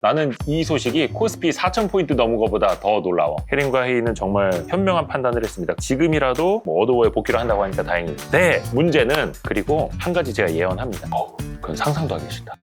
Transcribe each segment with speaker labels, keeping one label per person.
Speaker 1: 나는 이 소식이 코스피 4,000포인트 넘은 것보다 더 놀라워. 해린과 헤이는 정말 현명한 판단을 했습니다. 지금이라도 어도어에 복귀를 한다고 하니까 다행인데 문제는 그리고 한 가지 제가 예언합니다. 그건 상상도 하기 싫다.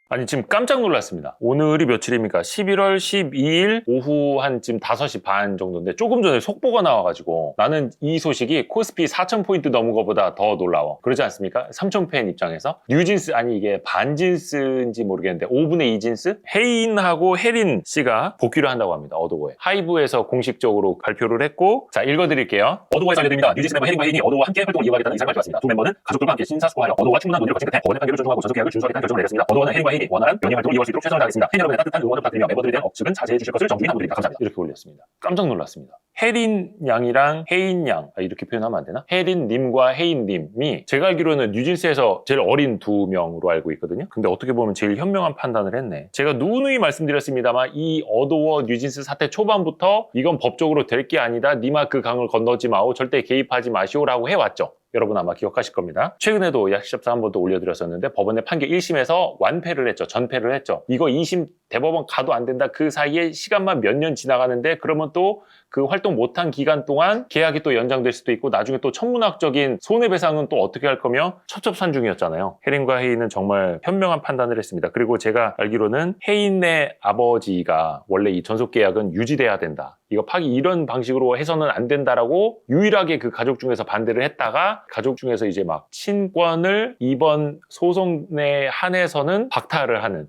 Speaker 1: 아니 지금 깜짝 놀랐습니다. 오늘이 며칠입니까? 11월 12일 오후 한쯤 5시 반 정도인데 조금 전에 속보가 나와가지고 나는 이 소식이 코스피 4,000포인트 넘은 것보다 더 놀라워. 그러지 않습니까? 삼촌팬 입장에서 뉴진스, 아니 이게 반진스인지 모르겠는데 5분의 2 진스? 헤인하고 해린 씨가 복귀를 한다고 합니다. 어도어에. 하이브에서 공식적으로 발표를 했고, 자 읽어드릴게요. 어도어에서 알려드립니다. 뉴진스 멤버 해린과 헤인이 어도어와 함께 활동을 이어가겠다는 의사를 밝혔습니다. 두 멤버는 가족들과 함께 심사숙고하여 어도어와 충분한 논의를 거친 끝에 법원의 판결을 존중하고 전속 계약을 준수하겠다는 결정을 내렸습니다. 어도어는 해린과 헤인이 원활한 영리 활동을 이어갈 수 있도록 최선을 다하겠습니다. 팬 여러분의 따뜻한 응원을 부탁드리며 멤버들에 대한 억측은 자제해 주실 것을 정중히 당부드립니다. 감사합니다. 이렇게 올렸습니다. 깜짝 놀랐습니다. 해린 양이랑 헤인 양, 이렇게 표현하면 안 되나? 해린 님과 헤인 님이 제가 알기로는 뉴진스에서 제일 어린 두 명으로 알고 있거든요. 근데 어떻게 보면 제일 현명한 판단을 했네. 제가 누누이 말씀드렸습니다만 이 어도어 뉴진스 사태 초반부터 이건 법적으로 될 게 아니다. 니마 그 강을 건너지 마오. 절대 개입하지 마시오라고 해왔죠. 여러분 아마 기억하실 겁니다. 최근에도 약식접사 한 번 더 올려드렸었는데 법원의 판결 1심에서 완패를 했죠. 전패를 했죠. 이거 2심 대법원 가도 안 된다. 그 사이에 시간만 몇 년 지나가는데 그러면 또 그 활동 못한 기간 동안 계약이 또 연장될 수도 있고 나중에 또 천문학적인 손해배상은 또 어떻게 할 거며 첩첩산중이었잖아요. 해린과 헤인은 정말 현명한 판단을 했습니다. 그리고 제가 알기로는 헤인의 아버지가 원래 이 전속계약은 유지돼야 된다. 이거 파기 이런 방식으로 해서는 안 된다라고 유일하게 그 가족 중에서 반대를 했다가 가족 중에서 이제 막 친권을 이번 소송에 한해서는 박탈을 하는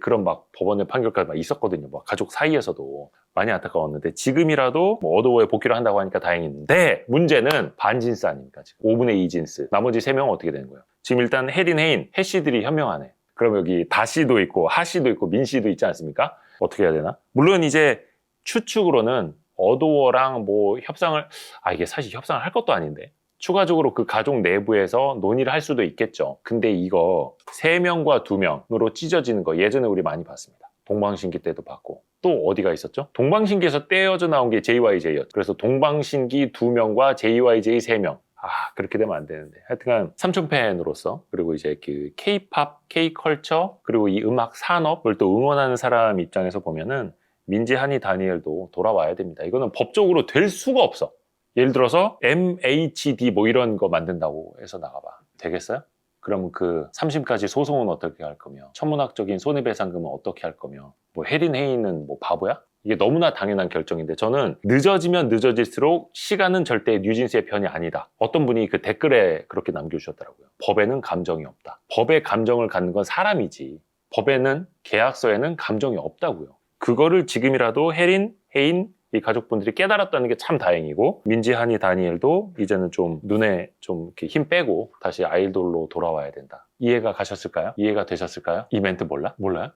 Speaker 1: 그런 막 법원의 판결까지 막 있었거든요. 막 가족 사이에서도 많이 안타까웠는데 지금이라도 어도어에 복귀를 한다고 하니까 다행인데 문제는 반진스 아닙니까? 지금 5분의 2 진스. 나머지 3명은 어떻게 되는 거예요? 지금 일단 해린, 헤인, 해씨들이 현명하네. 그럼 여기 다씨도 있고 하씨도 있고 민씨도 있지 않습니까? 어떻게 해야 되나? 물론 이제 추측으로는 어도어랑 뭐 협상을 이게 사실 협상을 할 것도 아닌데 추가적으로 그 가족 내부에서 논의를 할 수도 있겠죠. 근데 이거 3명과 2명으로 찢어지는 거 예전에 우리 많이 봤습니다. 동방신기 때도 봤고 또 어디가 있었죠? 동방신기에서 떼어져 나온 게 JYJ였죠. 그래서 동방신기 2명과 JYJ 3명. 그렇게 되면 안 되는데. 하여튼간 삼촌팬으로서 그리고 이제 그 K-팝, K-컬처 그리고 이 음악 산업을 또 응원하는 사람 입장에서 보면은 민지, 한이, 다니엘도 돌아와야 됩니다. 이거는 법적으로 될 수가 없어. 예를 들어서 MHD 뭐 이런 거 만든다고 해서 나가봐. 되겠어요? 그럼 그 3심까지 소송은 어떻게 할 거며 천문학적인 손해배상금은 어떻게 할 거며 뭐 해린 헤인은 뭐 바보야? 이게 너무나 당연한 결정인데 저는 늦어지면 늦어질수록 시간은 절대 뉴진스의 편이 아니다. 어떤 분이 그 댓글에 그렇게 남겨주셨더라고요. 법에는 감정이 없다. 법에 감정을 갖는 건 사람이지. 법에는 계약서에는 감정이 없다고요. 그거를 지금이라도 해린, 헤인 이 가족분들이 깨달았다는 게 참 다행이고 민지, 한이, 다니엘도 이제는 좀 눈에 좀 이렇게 힘 빼고 다시 아이돌로 돌아와야 된다. 이해가 가셨을까요? 이해가 되셨을까요? 이 멘트 몰라? 몰라요?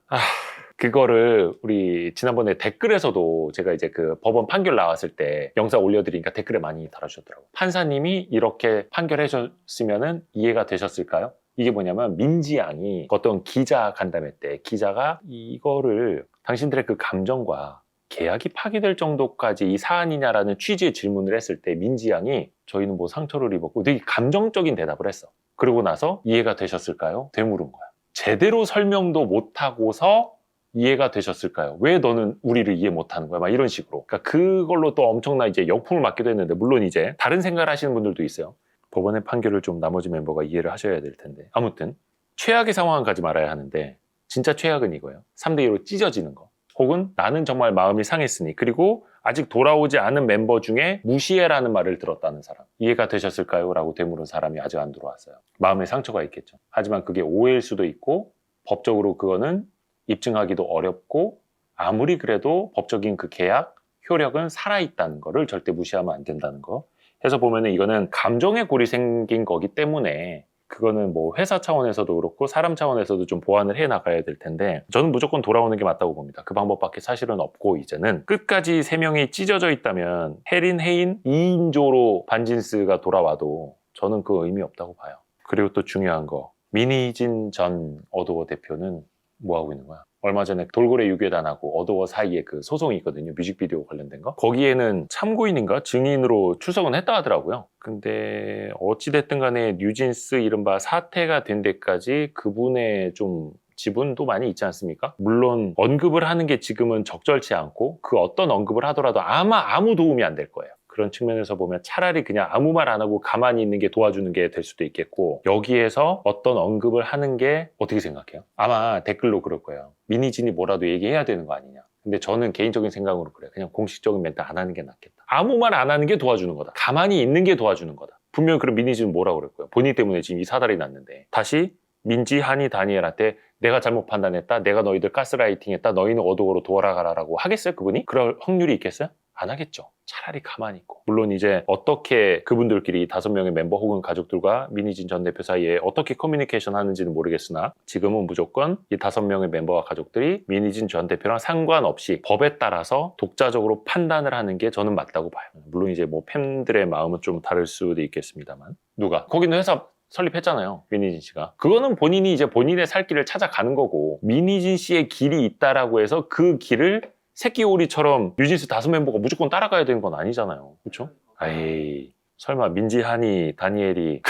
Speaker 1: 그거를 우리 지난번에 댓글에서도 제가 이제 그 법원 판결 나왔을 때 영상 올려드리니까 댓글에 많이 달아주셨더라고요. 판사님이 이렇게 판결해 줬으면은 이해가 되셨을까요? 이게 뭐냐면 민지 양이 어떤 기자 간담회 때 기자가 이거를 당신들의 그 감정과 계약이 파기될 정도까지 이 사안이냐라는 취지의 질문을 했을 때 민지 양이 저희는 뭐 상처를 입었고 되게 감정적인 대답을 했어. 그러고 나서 이해가 되셨을까요? 되물은 거야. 제대로 설명도 못하고서 이해가 되셨을까요? 왜 너는 우리를 이해 못하는 거야? 막 이런 식으로. 그러니까 그걸로 또 엄청나 이제 역풍을 맞기도 했는데 물론 이제 다른 생각을 하시는 분들도 있어요. 법원의 판결을 좀 나머지 멤버가 이해를 하셔야 될 텐데 아무튼 최악의 상황은 가지 말아야 하는데 진짜 최악은 이거예요. 3대2로 찢어지는 거. 혹은 나는 정말 마음이 상했으니 그리고 아직 돌아오지 않은 멤버 중에 무시해라는 말을 들었다는 사람 이해가 되셨을까요? 라고 되물은 사람이 아직 안 들어왔어요. 마음에 상처가 있겠죠. 하지만 그게 오해일 수도 있고 법적으로 그거는 입증하기도 어렵고 아무리 그래도 법적인 그 계약 효력은 살아있다는 거를 절대 무시하면 안 된다는 거 해서 보면은 이거는 감정의 골이 생긴 거기 때문에 그거는 뭐 회사 차원에서도 그렇고 사람 차원에서도 좀 보완을 해 나가야 될 텐데 저는 무조건 돌아오는 게 맞다고 봅니다. 그 방법밖에 사실은 없고 이제는 끝까지 3명이 찢어져 있다면 해린, 헤인, 2인조로 반진스가 돌아와도 저는 그 의미 없다고 봐요. 그리고 또 중요한 거 민희진 전 어도어 대표는 뭐 하고 있는 거야? 얼마 전에 돌고래 유괴단하고 어도어 사이에 그 소송이 있거든요. 뮤직비디오 관련된 거. 거기에는 참고인인가 증인으로 출석은 했다 하더라고요. 근데 어찌됐든 간에 뉴진스 이른바 사태가 된 데까지 그분의 좀 지분도 많이 있지 않습니까? 물론 언급을 하는 게 지금은 적절치 않고 그 어떤 언급을 하더라도 아마 아무 도움이 안 될 거예요. 그런 측면에서 보면 차라리 그냥 아무 말 안 하고 가만히 있는 게 도와주는 게 될 수도 있겠고, 여기에서 어떤 언급을 하는 게 어떻게 생각해요? 아마 댓글로 그럴 거예요. 미니진이 뭐라도 얘기해야 되는 거 아니냐. 근데 저는 개인적인 생각으로 그래요. 그냥 공식적인 멘트 안 하는 게 낫겠다. 아무 말 안 하는 게 도와주는 거다. 가만히 있는 게 도와주는 거다. 분명히 그럼 미니진은 뭐라고 그럴 거예요. 본인 때문에 지금 이 사달이 났는데 다시 민지, 한이, 다니엘한테 내가 잘못 판단했다. 내가 너희들 가스라이팅했다. 너희는 어도어로 돌아가라라고 하겠어요? 그분이? 그럴 확률이 있겠어요? 안 하겠죠. 차라리 가만히 있고. 물론 이제 어떻게 그분들끼리 5명의 멤버 혹은 가족들과 미니진 전 대표 사이에 어떻게 커뮤니케이션 하는지는 모르겠으나 지금은 무조건 이 5명의 멤버와 가족들이 미니진 전 대표랑 상관없이 법에 따라서 독자적으로 판단을 하는 게 저는 맞다고 봐요. 물론 이제 뭐 팬들의 마음은 좀 다를 수도 있겠습니다만. 누가? 거기는 회사 설립했잖아요. 미니진 씨가. 그거는 본인이 이제 본인의 살 길을 찾아가는 거고, 미니진 씨의 길이 있다라고 해서 그 길을 새끼오리처럼 뉴진스 5멤버가 무조건 따라가야 되는 건 아니잖아요. 그렇죠? 에이, 설마 민지, 한이, 다니엘이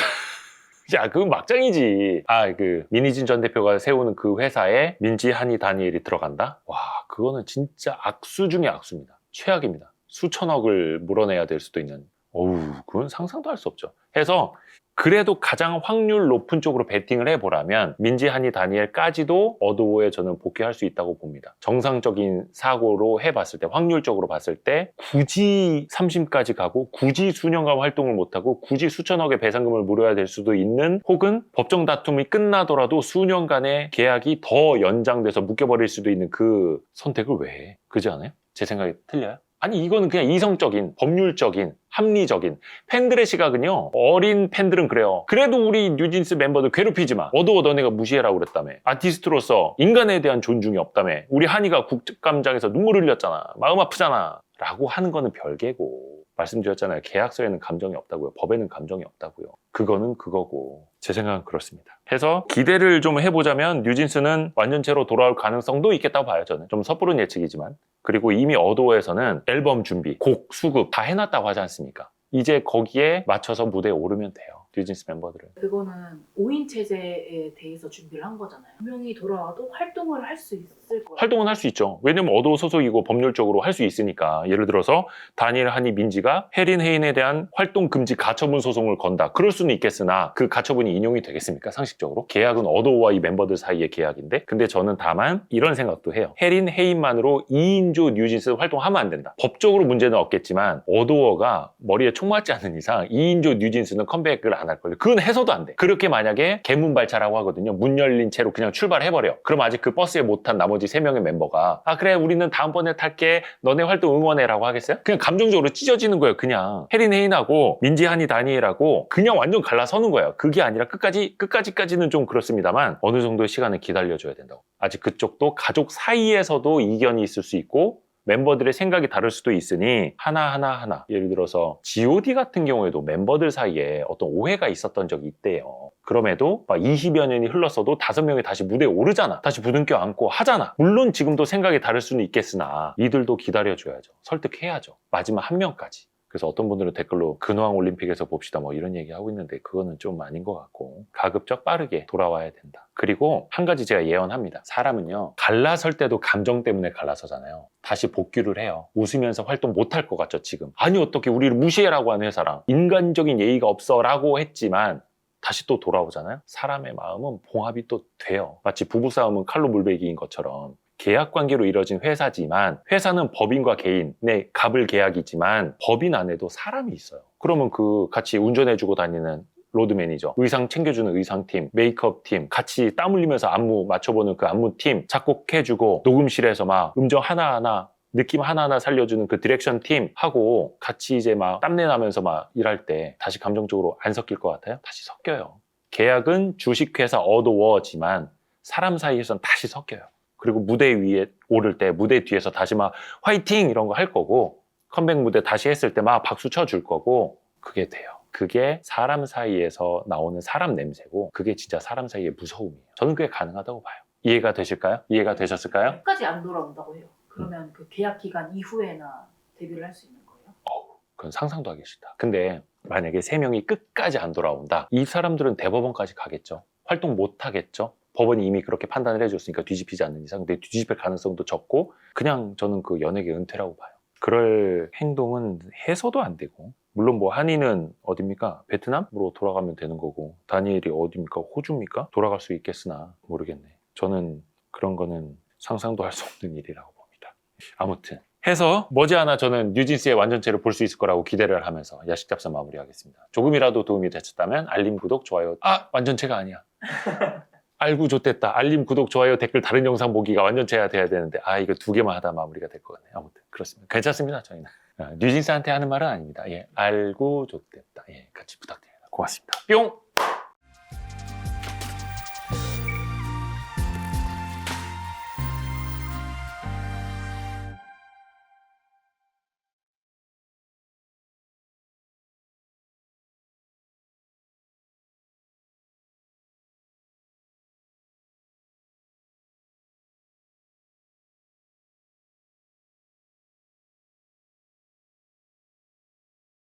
Speaker 1: 야, 그건 막장이지. 그 미니진 전 대표가 세우는 그 회사에 민지, 한이, 다니엘이 들어간다? 와, 그거는 진짜 악수 중에 악수입니다. 최악입니다. 수천억을 물어내야 될 수도 있는. 어우, 그건 상상도 할 수 없죠. 해서 그래도 가장 확률 높은 쪽으로 베팅을 해보라면 민지, 한이, 다니엘까지도 어도어에 저는 복귀할 수 있다고 봅니다. 정상적인 사고로 해봤을 때, 확률적으로 봤을 때 굳이 3심까지 가고 굳이 수년간 활동을 못하고 굳이 수천억의 배상금을 물어야 될 수도 있는, 혹은 법정 다툼이 끝나더라도 수년간의 계약이 더 연장돼서 묶여버릴 수도 있는 그 선택을 왜 해? 그렇지 않아요? 제 생각이 틀려요? 아니, 이거는 그냥 이성적인, 법률적인, 합리적인 팬들의 시각은요, 어린 팬들은 그래요. 그래도 우리 뉴진스 멤버들 괴롭히지 마. 어두워 너네가 무시해라고 그랬다며. 아티스트로서 인간에 대한 존중이 없다며. 우리 한이가 국감장에서 눈물 흘렸잖아. 마음 아프잖아. 라고 하는 거는 별개고, 말씀드렸잖아요. 계약서에는 감정이 없다고요. 법에는 감정이 없다고요. 그거는 그거고. 제 생각은 그렇습니다. 해서 기대를 좀 해보자면 뉴진스는 완전체로 돌아올 가능성도 있겠다고 봐요. 저는 좀 섣부른 예측이지만. 그리고 이미 어도어에서는 앨범 준비, 곡 수급 다 해놨다고 하지 않습니까? 이제 거기에 맞춰서 무대에 오르면 돼요. 뉴진스 멤버들은.
Speaker 2: 그거는 5인 체제에 대해서 준비를 한 거잖아요. 분명히 돌아와도 활동을 할 수 있을 거예요.
Speaker 1: 활동은 할 수 있죠. 왜냐면 어도어 소속이고 법률적으로 할 수 있으니까. 예를 들어서 다니엘, 한이, 민지가 해린, 헤인에 대한 활동 금지 가처분 소송을 건다. 그럴 수는 있겠으나 그 가처분이 인용이 되겠습니까? 상식적으로. 계약은 어도어와 이 멤버들 사이의 계약인데. 근데 저는 다만 이런 생각도 해요. 해린, 헤인만으로 2인조 뉴진스 활동하면 안 된다. 법적으로 문제는 없겠지만 어도어가 머리에 총 맞지 않는 이상 2인조 뉴진스는 컴백을 안 할 거예요. 그건 해서도 안 돼. 그렇게 만약에 개문발차라고 하거든요. 문 열린 채로 그냥 출발해버려. 그럼 아직 그 버스에 못 탄 나머지 3명의 멤버가 그래 우리는 다음번에 탈게. 너네 활동 응원해라고 하겠어요? 그냥 감정적으로 찢어지는 거예요. 그냥 해린, 헤인하고 민지, 한이, 다니엘하고 그냥 완전 갈라서는 거예요. 그게 아니라 끝까지까지는 좀 그렇습니다만 어느 정도의 시간을 기다려줘야 된다고. 아직 그쪽도 가족 사이에서도 이견이 있을 수 있고 멤버들의 생각이 다를 수도 있으니 하나 예를 들어서 G.O.D 같은 경우에도 멤버들 사이에 어떤 오해가 있었던 적이 있대요. 그럼에도 막 20여 년이 흘렀어도 5명이 다시 무대에 오르잖아. 다시 부둥켜 안고 하잖아. 물론 지금도 생각이 다를 수는 있겠으나 이들도 기다려줘야죠. 설득해야죠. 마지막 1명까지. 그래서 어떤 분들은 댓글로 근황 올림픽에서 봅시다 뭐 이런 얘기하고 있는데 그거는 좀 아닌 것 같고 가급적 빠르게 돌아와야 된다. 그리고 한 가지 제가 예언합니다. 사람은요 갈라설 때도 감정 때문에 갈라서잖아요. 다시 복귀를 해요. 웃으면서 활동 못할 것 같죠 지금. 아니 어떻게 우리를 무시해라고 하는 회사랑 인간적인 예의가 없어 라고 했지만 다시 또 돌아오잖아요. 사람의 마음은 봉합이 또 돼요. 마치 부부싸움은 칼로 물베기인 것처럼 계약 관계로 이뤄진 회사지만 회사는 법인과 개인의 갑을 계약이지만 법인 안에도 사람이 있어요. 그러면 그 같이 운전해주고 다니는 로드 매니저, 의상 챙겨주는 의상팀, 메이크업팀, 같이 땀 흘리면서 안무 맞춰보는 그 안무팀, 작곡해주고 녹음실에서 막 음정 하나하나 느낌 하나하나 살려주는 그 디렉션 팀하고 같이 이제 막 땀내 나면서 막 일할 때 다시 감정적으로 안 섞일 것 같아요? 다시 섞여요. 계약은 주식회사 어도어지만 사람 사이에선 다시 섞여요. 그리고 무대 위에 오를 때 무대 뒤에서 다시 막 화이팅 이런 거 할 거고 컴백 무대 다시 했을 때 막 박수 쳐줄 거고 그게 돼요. 그게 사람 사이에서 나오는 사람 냄새고 그게 진짜 사람 사이의 무서움이에요. 저는 그게 가능하다고 봐요. 이해가 되실까요? 이해가 되셨을까요?
Speaker 2: 끝까지 안 돌아온다고 해요. 그러면 그 계약 기간 이후에나 데뷔를 할 수 있는 거예요?
Speaker 1: 그건 상상도 하기 싫다. 근데 만약에 3명이 끝까지 안 돌아온다. 이 사람들은 대법원까지 가겠죠. 활동 못 하겠죠. 법원이 이미 그렇게 판단을 해줬으니까 뒤집히지 않는 이상. 근데 뒤집힐 가능성도 적고 그냥 저는 그 연예계 은퇴라고 봐요. 그럴 행동은 해서도 안 되고, 물론 뭐 한이는 어딥니까? 베트남으로 돌아가면 되는 거고, 다니엘이 어딥니까? 호주입니까? 돌아갈 수 있겠으나 모르겠네. 저는 그런 거는 상상도 할 수 없는 일이라고 봅니다. 아무튼 해서 머지않아 저는 뉴진스의 완전체를 볼 수 있을 거라고 기대를 하면서 야식 잡사 마무리하겠습니다. 조금이라도 도움이 되셨다면 알림, 구독, 좋아요. 완전체가 아니야. 알고 좋댔다. 알림, 구독, 좋아요, 댓글, 다른 영상 보기가 완전체가 돼야 되는데 이거 2개만 하다 마무리가 될 것 같네요. 아무튼 그렇습니다. 괜찮습니다. 저희는 뉴진스한테 하는 말은 아닙니다. 예, 알고 좋댔다. 예, 같이 부탁드립니다. 고맙습니다. 뿅!